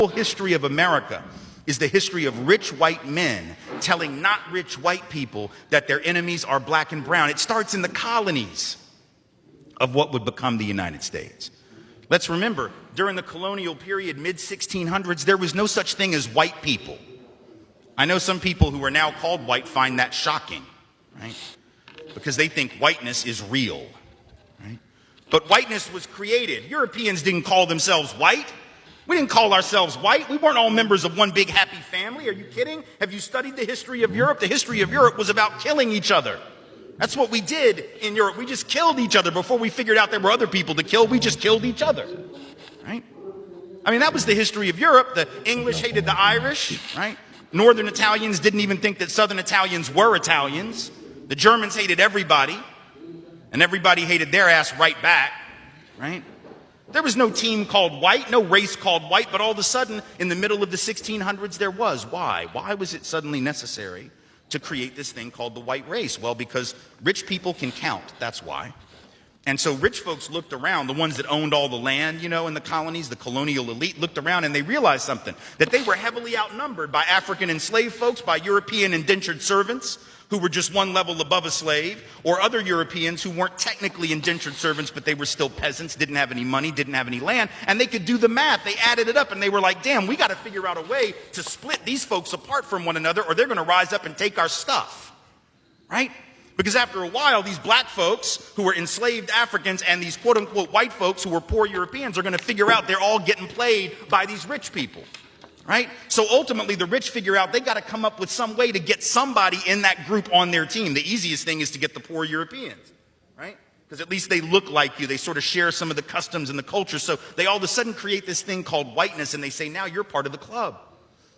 whole history of America is the history of rich white men telling not rich white people that their enemies are black and brown. It starts in the colonies of what would become the United States. Let's remember, during the colonial period, mid-1600s, there was no such thing as white people. I know some people who are now called white find that shocking, right? Because they think whiteness is real, right? But whiteness was created. Europeans didn't call themselves white. We didn't call ourselves white. We weren't all members of one big happy family. Are you kidding? Have you studied the history of Europe? The history of Europe was about killing each other. That's what we did in Europe. We just killed each other before we figured out there were other people to kill. We just killed each other, right? I mean, that was the history of Europe. The English hated the Irish, right? Northern Italians didn't even think that Southern Italians were Italians. The Germans hated everybody, and everybody hated their ass right back, right? There was no team called white, no race called white, but all of a sudden, in the middle of the 1600s, there was. Why? Why was it suddenly necessary to create this thing called the white race? Well, because rich people can count, that's why. And so rich folks looked around, the ones that owned all the land, in the colonies, the colonial elite, looked around and they realized something, that they were heavily outnumbered by African enslaved folks, by European indentured servants, who were just one level above a slave, or other Europeans who weren't technically indentured servants, but they were still peasants, didn't have any money, didn't have any land, and they could do the math. They added it up, and they were like, damn, we got to figure out a way to split these folks apart from one another, or they're going to rise up and take our stuff, right? Because after a while, these black folks who were enslaved Africans and these quote-unquote white folks who were poor Europeans are going to figure out they're all getting played by these rich people. Right? So ultimately, the rich figure out they got to come up with some way to get somebody in that group on their team. The easiest thing is to get the poor Europeans, right? Because at least they look like you. They sort of share some of the customs and the culture. So they all of a sudden create this thing called whiteness, and they say, now you're part of the club.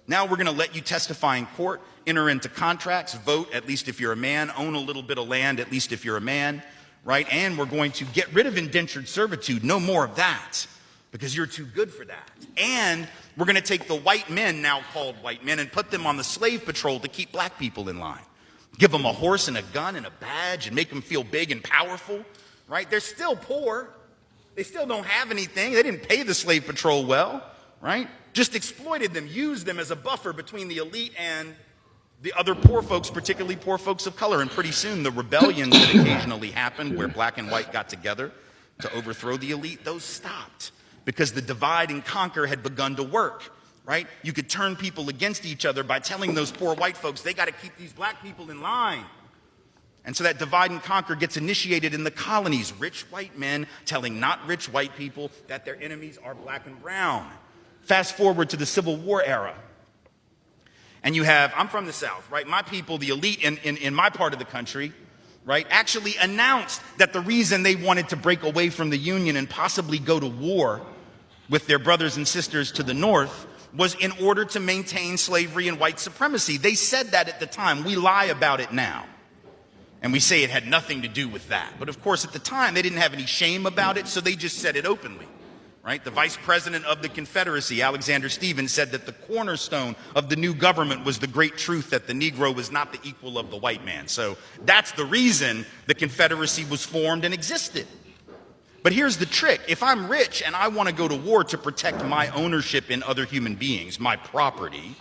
Now we're going to let you testify in court, enter into contracts, vote, at least if you're a man, own a little bit of land, at least if you're a man, right? And we're going to get rid of indentured servitude. No more of that, because you're too good for that. And we're going to take the white men, now called white men, and put them on the slave patrol to keep black people in line. Give them a horse and a gun and a badge and make them feel big and powerful, right? They're still poor. They still don't have anything. They didn't pay the slave patrol well, right? Just exploited them, used them as a buffer between the elite and the other poor folks, particularly poor folks of color. And pretty soon, the rebellions that occasionally happened where black and white got together to overthrow the elite, those stopped. Because the divide and conquer had begun to work, right? You could turn people against each other by telling those poor white folks, they got to keep these black people in line. And so that divide and conquer gets initiated in the colonies. Rich white men telling not rich white people that their enemies are black and brown. Fast forward to the Civil War era. And you have, I'm from the South, right? My people, the elite in my part of the country, right, actually announced that the reason they wanted to break away from the Union and possibly go to war with their brothers and sisters to the north was in order to maintain slavery and white supremacy. They said that at the time. We lie about it now. And we say it had nothing to do with that. But of course, at the time, they didn't have any shame about it, so they just said it openly. Right? The vice president of the Confederacy, Alexander Stephens, said that the cornerstone of the new government was the great truth that the Negro was not the equal of the white man. So that's the reason the Confederacy was formed and existed. But here's the trick. If I'm rich and I want to go to war to protect my ownership in other human beings, my property,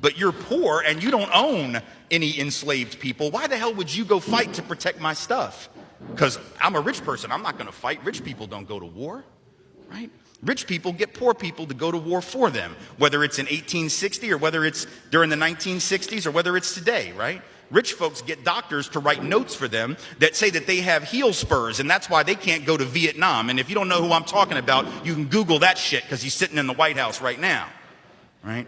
but you're poor and you don't own any enslaved people, why the hell would you go fight to protect my stuff? Because I'm a rich person. I'm not going to fight. Rich people don't go to war. Right? Rich people get poor people to go to war for them, whether it's in 1860 or whether it's during the 1960s or whether it's today, right? Rich folks get doctors to write notes for them that say that they have heel spurs and that's why they can't go to Vietnam. And if you don't know who I'm talking about, you can Google that shit because he's sitting in the White House right now, right?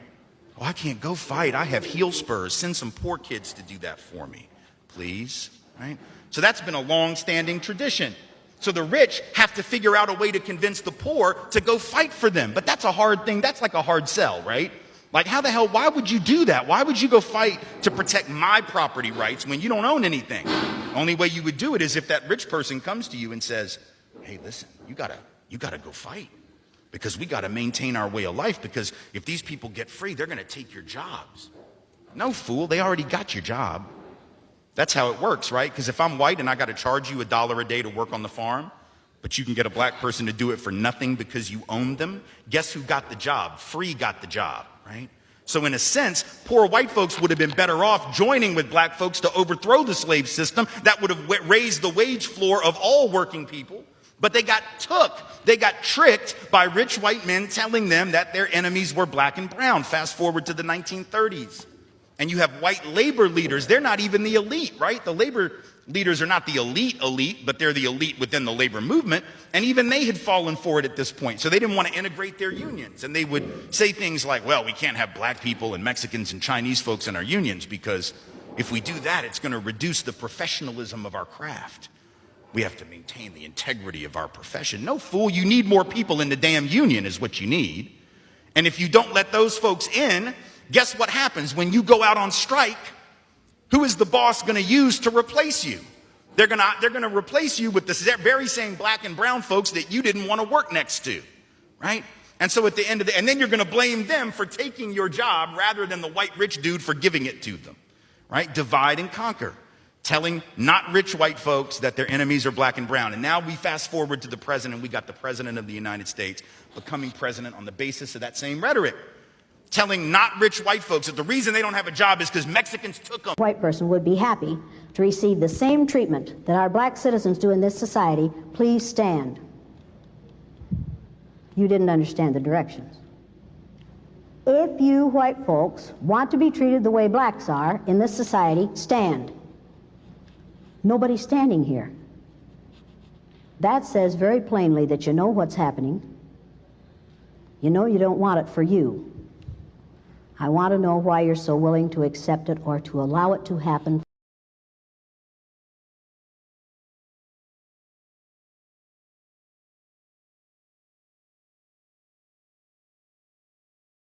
Oh, I can't go fight. I have heel spurs. Send some poor kids to do that for me, please, right? So that's been a long-standing tradition. So the rich have to figure out a way to convince the poor to go fight for them. But that's a hard thing. That's like a hard sell, right? Like how the hell, why would you do that? Why would you go fight to protect my property rights when you don't own anything? The only way you would do it is if that rich person comes to you and says, hey, listen, you gotta go fight because we gotta maintain our way of life because if these people get free, they're gonna take your jobs. No, fool, they already got your job. That's how it works, right? Because if I'm white and I got to charge you $1 a day to work on the farm, but you can get a black person to do it for nothing because you own them. Guess who got the job? Free got the job, right? So in a sense, poor white folks would have been better off joining with black folks to overthrow the slave system. That would have raised the wage floor of all working people. But they got tricked by rich white men telling them that their enemies were black and brown. Fast forward to the 1930s. And you have white labor leaders. They're not even the elite, right? The labor leaders are not the elite, but they're the elite within the labor movement. And even they had fallen for it at this point. So they didn't want to integrate their unions. And they would say things like, well, we can't have black people and Mexicans and Chinese folks in our unions because if we do that, it's going to reduce the professionalism of our craft. We have to maintain the integrity of our profession. No, fool, you need more people in the damn union is what you need. And if you don't let those folks in, guess what happens when you go out on strike? Who is the boss going to use to replace you? They're going to replace you with the very same black and brown folks that you didn't want to work next to, right? And so at the end of and then you're going to blame them for taking your job rather than the white rich dude for giving it to them, right? Divide and conquer. Telling not rich white folks that their enemies are black and brown. And now we fast forward to the president. We got the president of the United States becoming president on the basis of that same rhetoric. Telling not rich white folks that the reason they don't have a job is because Mexicans took them. A white person would be happy to receive the same treatment that our black citizens do in this society. Please stand. You didn't understand the directions. If you white folks want to be treated the way blacks are in this society, stand. Nobody's standing here. That says very plainly that you know what's happening. You know you don't want it for you. I want to know why you're so willing to accept it or to allow it to happen.